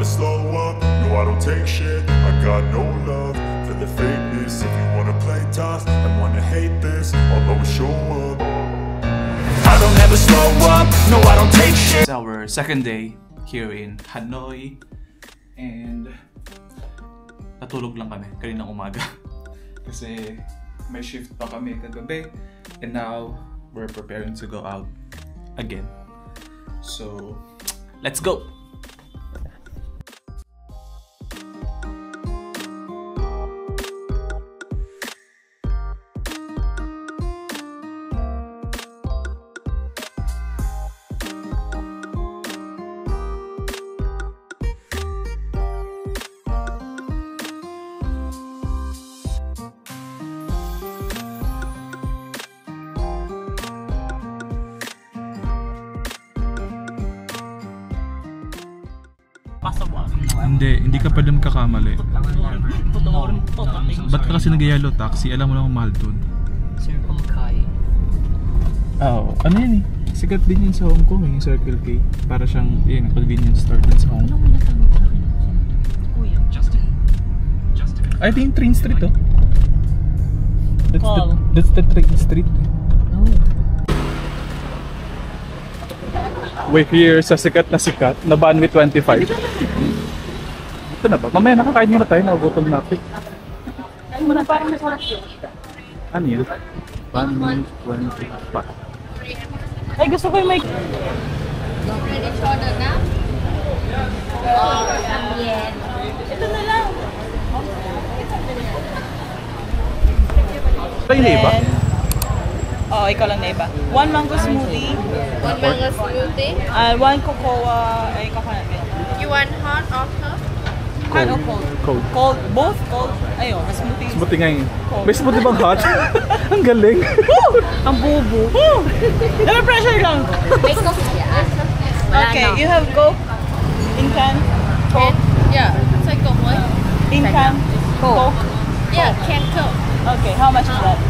never slow up, no I don't take shit. I got no love for the fakeness. If you wanna play tough and wanna hate this, I'll always show up. I don't ever slow up, no I don't take shit. It's our second day here in Hanoi. And natulog lang kami kaninang umaga. Kasi may shift pa kami kagabi. And now, we're preparing to go out again. So, let's go! Hindi ka pwede magkakamali. Ba't ka kasi nag-yellow taxi? Alam mo lang kung mahal dun. Circle K. Oo. Ano yan eh? Sikat din yun sa Hong Kong eh, yung Circle K. Para siyang convenience store din sa Hong Kong. I think Train Street oh. That's the Train Street. We're here sa sikat na Banmi 25. Ito na ba? Mamaya nakakain muna tayo, nagutom natin. Kain mo na parang may sarap yun. Ano yun? Banmi 25. Ay, gusto ko yung may... Ready to order na? Oh, yeah. Ito na lang. Ito yung iba? Oo, ikaw lang na iba. One mango smoothie. One mango smoothie. One cocoa, ay coconut milk. You want hot or cold? Hot or cold? Cold. Cold. Both cold. Ayun, smoothie. Smoothie nga yun. Cold. May smoothie bang hot? Ang galing. Ang bubo. Never pressure lang. May coffee yan. Okay, you have Coke in can. Coke. Yeah, it's like Coke what? In can. Coke. Yeah, can Coke. Okay, how much is that?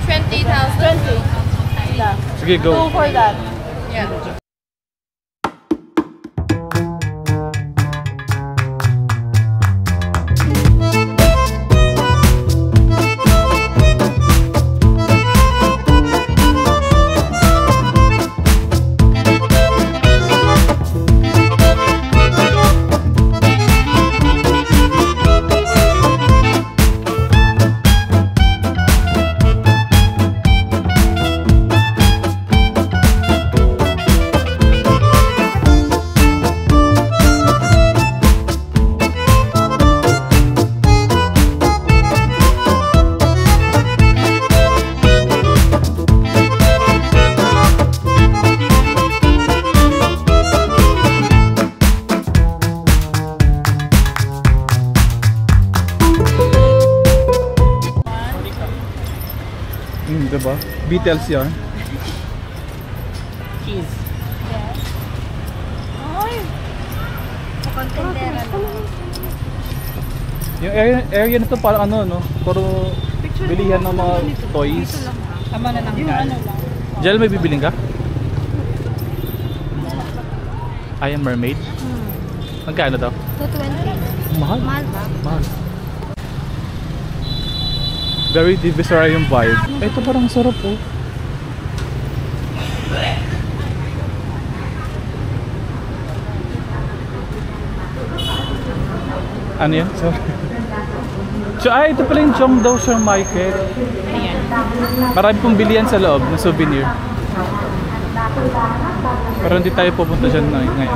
20,000. 20. Yeah. Sige, go. 2 for that. Yeah. Diba? Beatles yan. Cheese. Yung area na to parang ano, no? Puro bilihan ng mga toys. Tama na ng gal. Jel, may bibiling ka? I am Mermaid? Magkano daw? 220. Mahal. Mahal ba? Mahal. Very divisory yung vibe. Ito parang sarap oh. Ano yan? Sorry. Ito pala yung Cheongdo Shore Market. Ayan. Marami pong bilihan sa loob na souvenir. Pero hindi tayo pupunta dyan ngayon.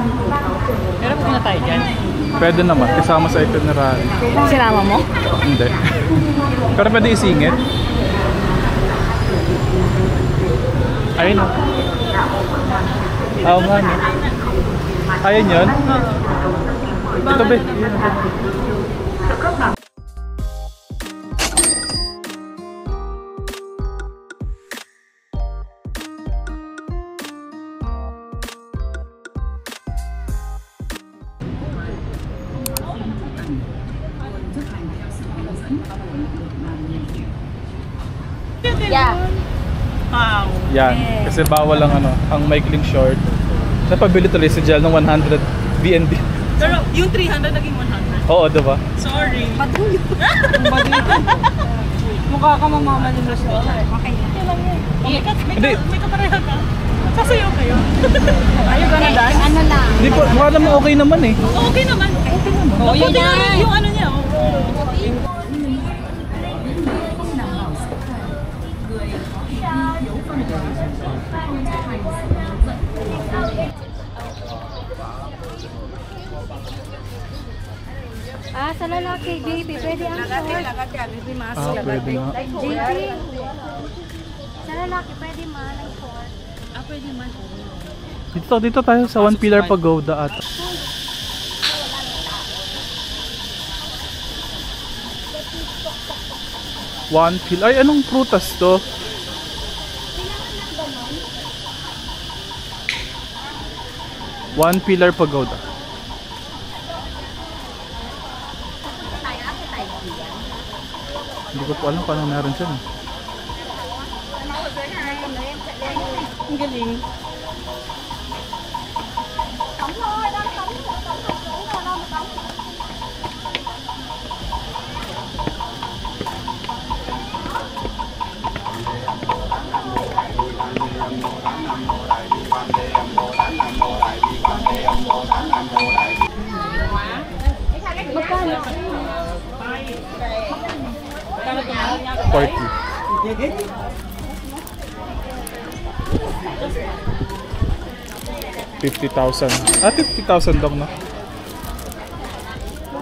Pero pupunta tayo dyan. Pwede naman, kasama sa itinerary. Sinama mo? Hindi. Pero pwede isingit. Ayun o. Oo nga no. Ayun yun. Ito ba? Yeah. Wow. Yan. Yes. Kasi bawal ang ano, ang maikling short. Napabili tuloy si Jel ng 100 BNB. Pero yung 300 naging 100. Oo, diba? Sorry. Mukha ka mamama ni Rosel. Okay. May kapareha ka. Sasayaw kayo. Ayaw ka na dance? Ano lang? Hindi po, mukha naman okay naman eh. Okay naman. Oo, yun Buti na. nga yung ano niya. Sa lalaki, JP, pwede ang short. Baby mas. Pwede nga. JP. Sa lalaki, pwede man ang short. Pwede man. Dito tayo sa One Pillar Pagoda at One Pillar. Ay, anong prutas to? One Pillar Pagoda. Hindi ko po alam kung anong meron dyan. Ang galing. Party. 50,000. 50,000 daw na.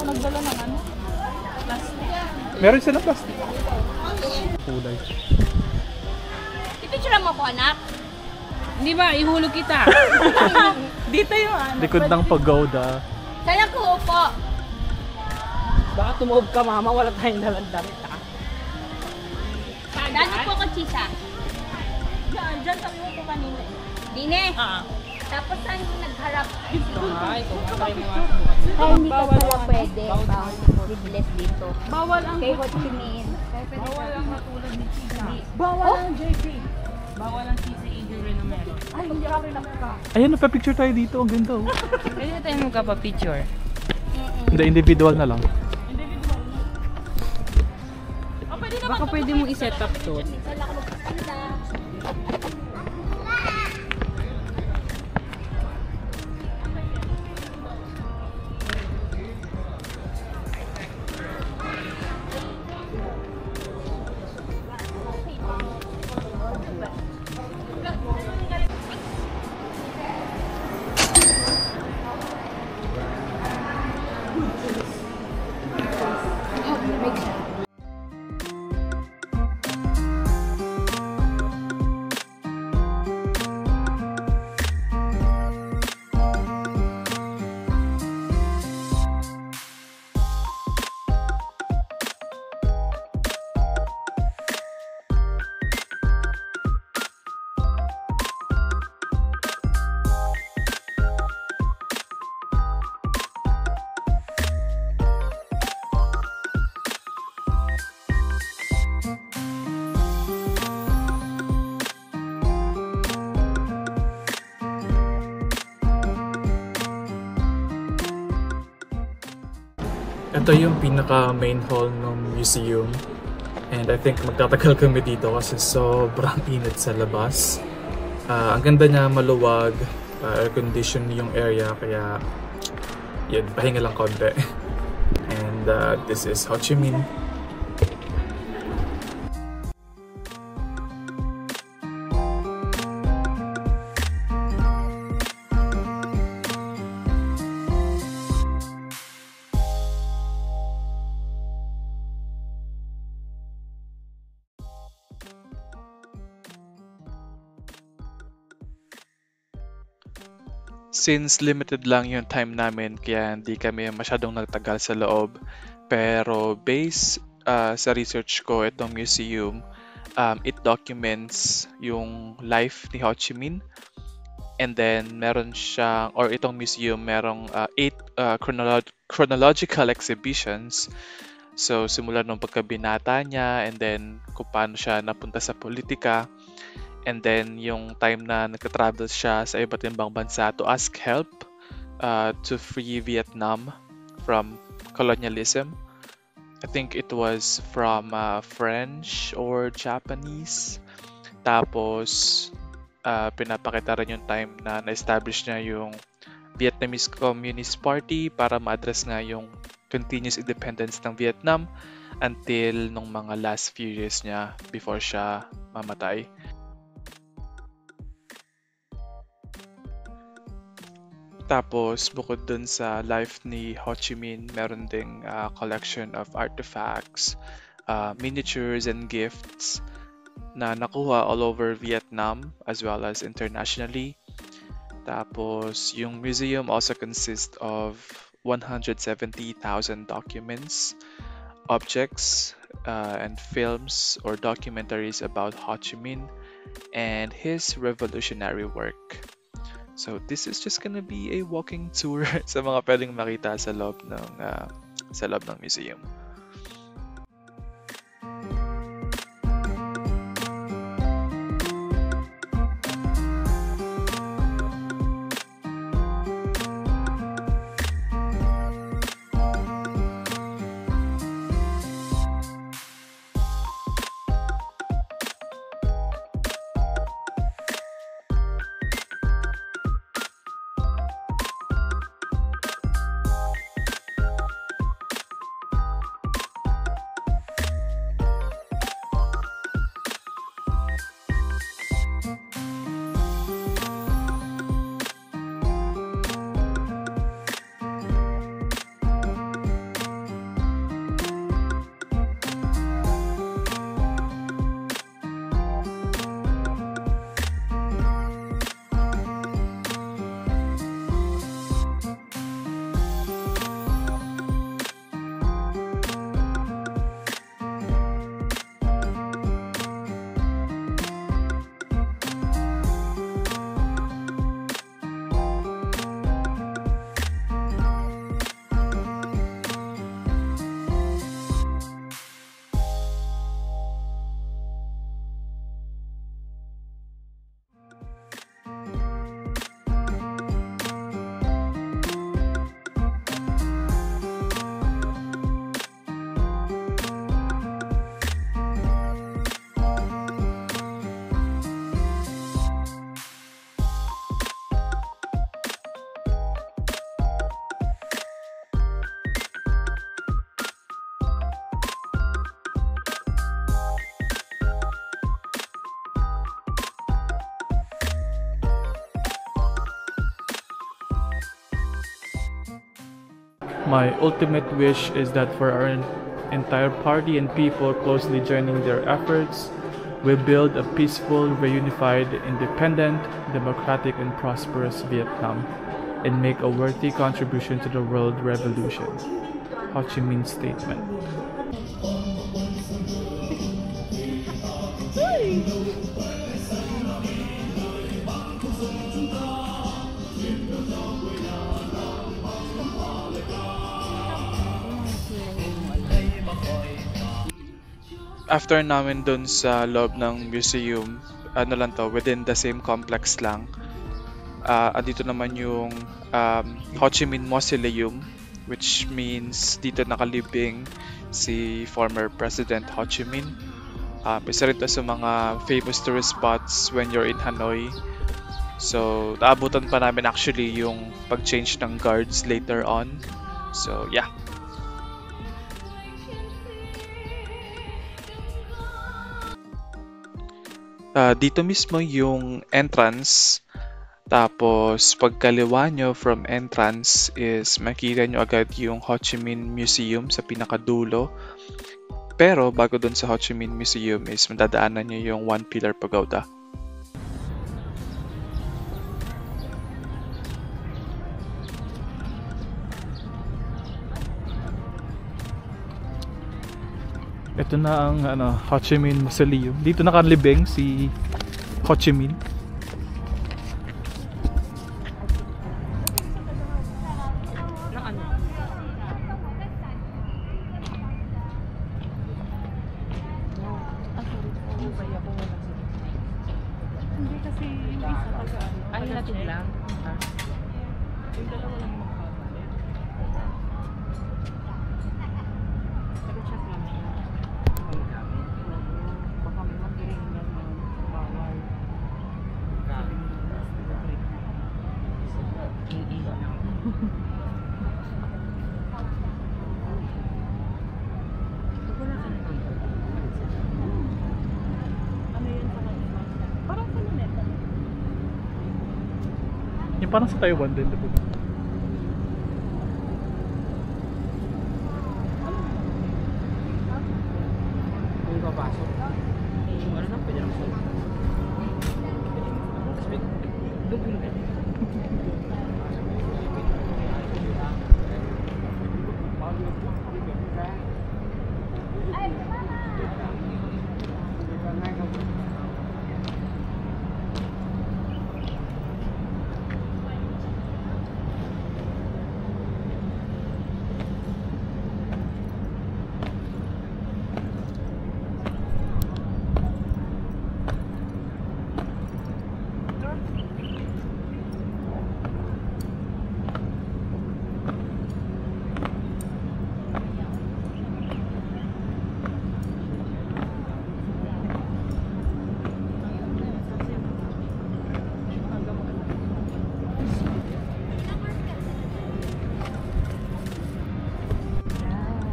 Nagdala ng ano? Meron silang plastic. Kulay. Ipicture mo ko, anak. Hindi ba? Ihulog kita. Dito yung ano. Likod ng pagoda. Kaya ko upo. Baka tumuhog ka mama, wala tayong dalang damit ha. Daan po ako, Chisa. Diyan kami upo kanina eh. Dine. Tapos saan yung nagharap? Ay, kung patay mo nga. Ay, hindi ka pala pwede. Bawal bless dito. Bawal ang Kay Ho Chi Minh. bawal ang matulad ni Chisa. Bawal ang JP. Bawal ang cheesy eagle rin na meron. Ay, hindi ako rin ka. Ayan, napapicture tayo dito. Ang ganda oh. Pwede tayo magkapa-picture. Hindi, individual na lang. Individual na. Pwede naman. Baka pwede mong i-set up to. Ito yung pinaka main hall ng museum. And I think magtatagal kami dito kasi sobrang init sa labas. Ang ganda niya, maluwag, air condition yung area, kaya yun, pahinga lang konti. And this is Ho Chi Minh. Since limited lang yung time namin, kaya hindi kami masyadong nagtagal sa loob. Pero based sa research ko, itong museum, it documents yung life ni Ho Chi Minh. And then meron siyang, or itong museum, merong 8 chronological exhibitions. So simula nung pagkabinata niya, and then kung paano siya napunta sa politika. And then, yung time na nagka-travel siya sa iba't ibang bansa to ask help to free Vietnam from colonialism. I think it was from French or Japanese. Tapos, pinapakita rin yung time na na-establish niya yung Vietnamese Communist Party para ma-address nga yung continuous independence ng Vietnam until nung mga last few years niya before siya mamatay. Tapos, bukod dun sa life ni Ho Chi Minh, meron ding collection of artifacts, miniatures, and gifts na nakuha all over Vietnam as well as internationally. Tapos, yung museum also consists of 170,000 documents, objects, and films or documentaries about Ho Chi Minh and his revolutionary work. So this is just gonna be a walking tour sa mga pwedeng makita sa loob ng museum. My ultimate wish is that for our entire party and people closely joining their efforts, we build a peaceful, reunified, independent, democratic, and prosperous Vietnam and make a worthy contribution to the world revolution. Ho Chi Minh's statement. After namin dun sa loob ng museum, within the same complex lang, andito naman yung Ho Chi Minh Mausoleum, which means dito nakalibing si former President Ho Chi Minh. Isa rin to sa mga famous tourist spots when you're in Hanoi. So, naabutan pa namin actually yung pag-change ng guards later on. So, yeah. Dito mismo yung entrance. Tapos, pagkaliwa nyo from entrance is makikita nyo agad yung Ho Chi Minh Museum sa pinakadulo. Pero, bago dun sa Ho Chi Minh Museum is madadaanan nyo yung One Pillar Pagoda. Ito na ang Ho Chi Minh Mausoleum. Dito nakalibing si Ho Chi Minh. Hindi kasi yung isa talaga. Ay, natin lang. Yung dalawa lang yung magkakalit. Pero check lang siya. Ang gamit. Baka may mag-ring yan ng bawal. Parang kanuneta. Yung parang sa Taiwan din, diba? Kung papasok. Yung ano na, pwede lang sa doon pinag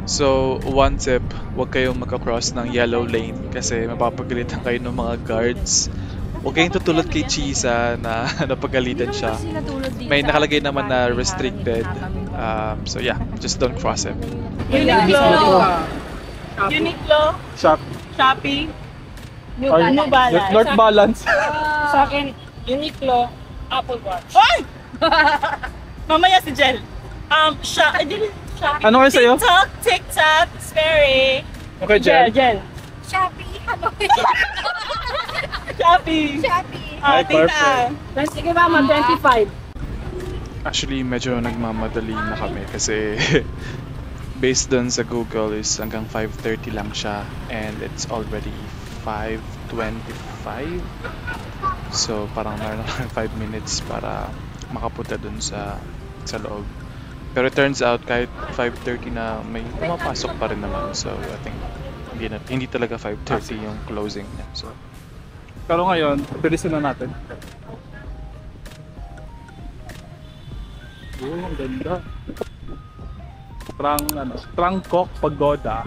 So, one tip, huwag kayong magka-cross ng yellow lane kasi mapapagalitan kayo ng mga guards. Huwag kayong tutulad kay Chisa na napagalitan siya. May nakalagay naman na restricted. So yeah, just don't cross it. Uniqlo. Uniqlo. Shop. Shopee. New Or Balance. North Balance. Sa akin, Uniqlo, Apple Watch. Ay! Mamaya si Jel. Shopee. Ano kayo sa'yo? TikTok, Sperry. Okay, Jen. Jen. Shopee, ano? Shopee. Shopee. Ay, Tita. Sige mama, 25. Actually, medyo nagmamadali na kami kasi based dun sa Google is hanggang 5:30 lang siya and it's already 5:25. So, parang meron lang 5 minutes para makapunta dun sa loob. Pero it turns out kahit 5:30 na may pumapasok pa rin naman. So, I think hindi talaga 5:30 yung closing niya. So, pero ngayon, bilisan na natin. Oh, ang ganda. Trangkok Pagoda.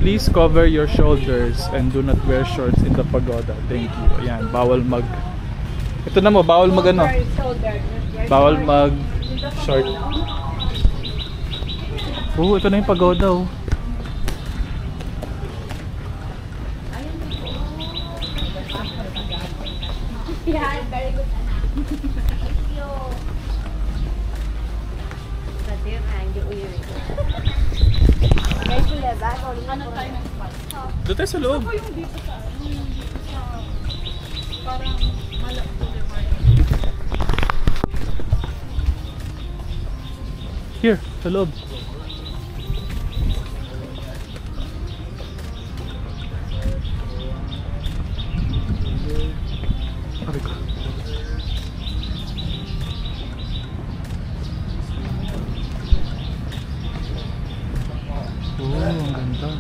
Please cover your shoulders and do not wear shorts in the pagoda. Thank you. Ayan, bawal mag... Ito na mo, bawal mag ano? Bawal mag short. Oh, ito na yung pagoda oh. Yeah, very good. Doon tayo sa loob. Here, sa loob. Aray ko. Oh, ang ganda.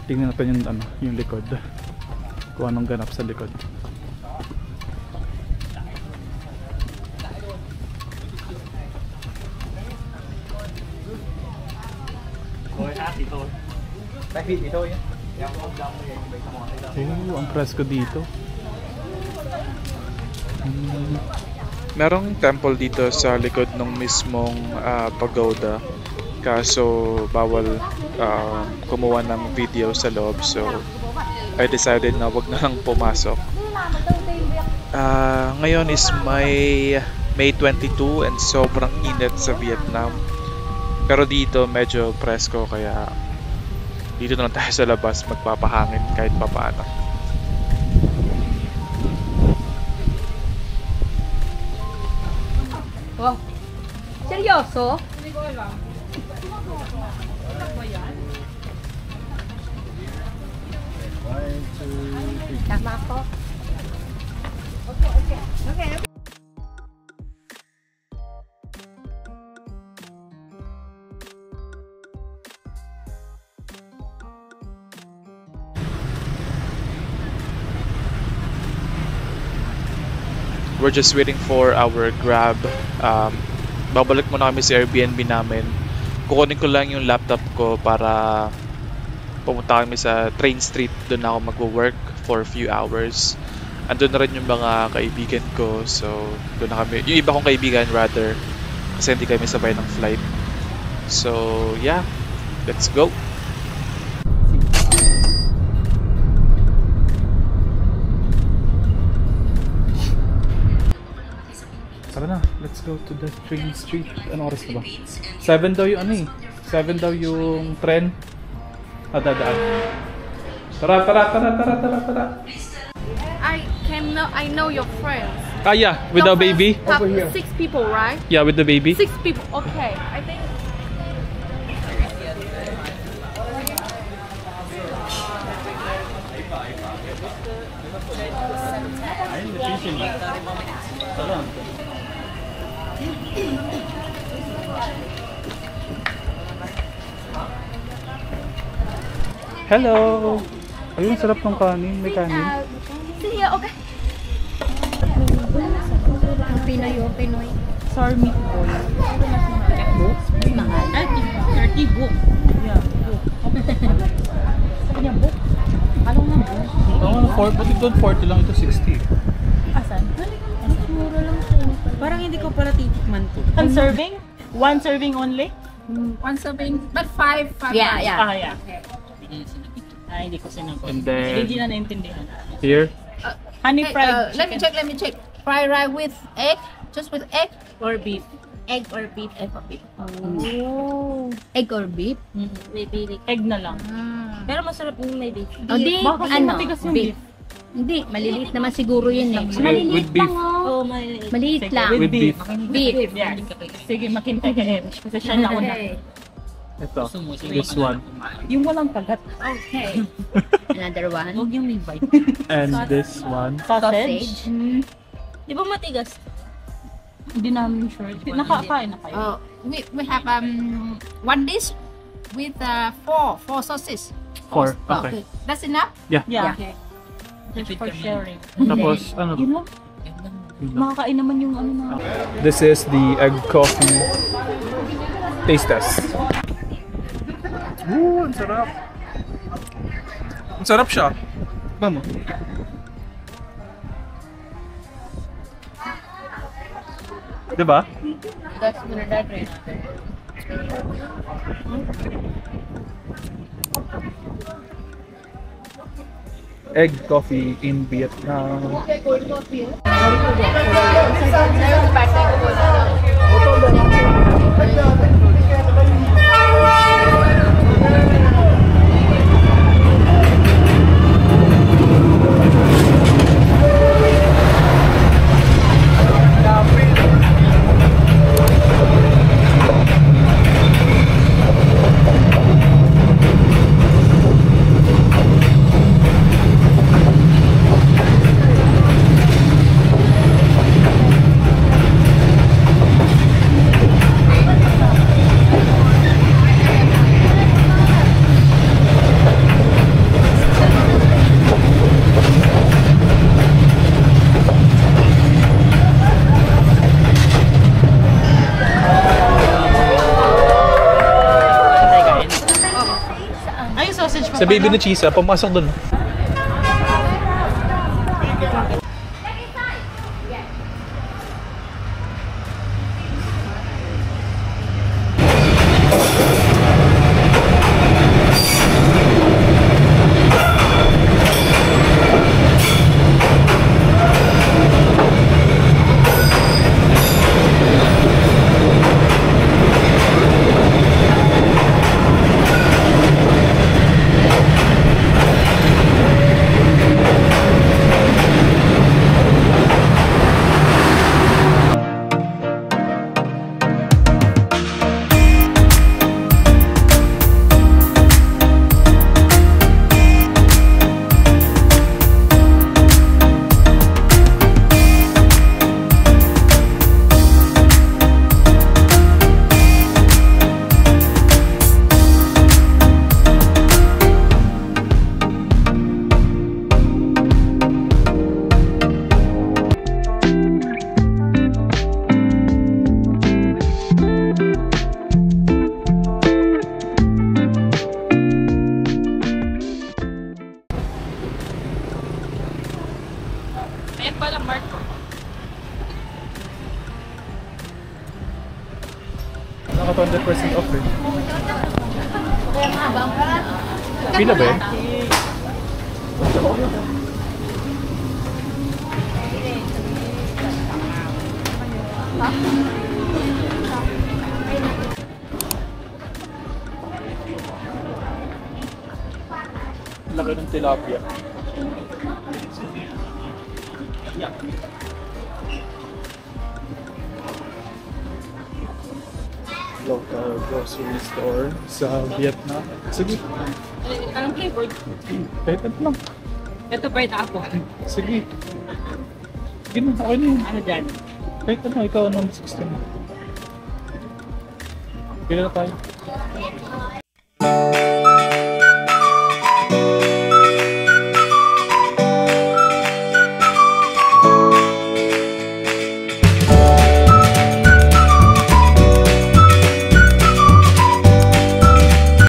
Tingnan natin yung yung likod. Kung anong ganap sa likod. Oh, ang presko dito. Merong temple dito sa likod ng mismong pagoda. Kaso bawal kumuha ng video sa loob, so I decided na wag na lang pumasok. Ngayon is may May 22 and sobrang init sa Vietnam. Pero dito medyo presko kaya dito na lang tayo sa labas magpapahangin kahit papaano. Wow. Seryoso? Tama po. Okay. We're just waiting for our Grab. Babalik muna kami sa Airbnb namin. Kukunin ko lang yung laptop ko para pumunta kami sa Train Street. Doon ako magwo-work for a few hours. Andun na rin yung mga kaibigan ko. So, doon na kami. Yung iba kong kaibigan rather. Kasi hindi kami sabay ng flight. So, yeah. Let's go. Tara na, let's go to the train street. Anong oras na ba? 7 daw yung ano eh. 7 daw yung tren. Dadaan. Tara. I know your friends. Ah yeah, with the Your baby. friends have 6 people, right? Yeah, with the baby. 6 people. Okay. I think Hello! Ayun, sarap ng kanin. May kanin. sige, okay. Pinoy. Sour meatball. Mahal. 30 book. Yeah, book. Kanya book? Anong na book? Oo, but ito 40 lang, ito 60. Asan? Mura lang siya. Parang hindi ko pala titikman to. One serving? One serving only? One serving, but 5. Yeah. Ah, yeah. Ay, hindi ko sinagot. And then, Hindi na naintindihan. here. Honey fried Let me check. Fried rice with egg? Just with egg? or beef? Egg or beef? Egg or beef. Oh. Egg or beef? Maybe egg na lang. Pero masarap yung may beef. Hindi, Baka kasi matigas yung beef. Hindi, maliliit naman siguro yun eh. With beef. Oh, maliliit. Maliit Sige, lang. With beef. Beef. Yeah. Sige, makintay ka Erich. Kasi siya nauna. Ito. This one. Yung walang kagat. Okay. Another one. Huwag yung may bite. And this one. Sausage. Sausage. Di ba matigas? Hindi namin sure. Nakakain na kayo. We have one dish with 4 sauces. 4. Okay. That's enough? Yeah. Yeah. Just for sharing. Tapos, ano? Yun lang. Makakain naman yung ano na. This is the egg coffee taste test. Ooh, ang sarap. Ang sarap siya. Vamos. Diba? That's that right. Egg coffee in Vietnam. Sa baby na cheese, pumasok dun. 25% off eh. Pila ba yan? Laki ng tilapia. Local grocery store sa Vietnam. Sige, Anong flavor? kahit ano lang. Ito pineapple. Sige. Sige na, okay na yun. Ano dyan? Kahit ano, ikaw ano, 16. Pila na tayo.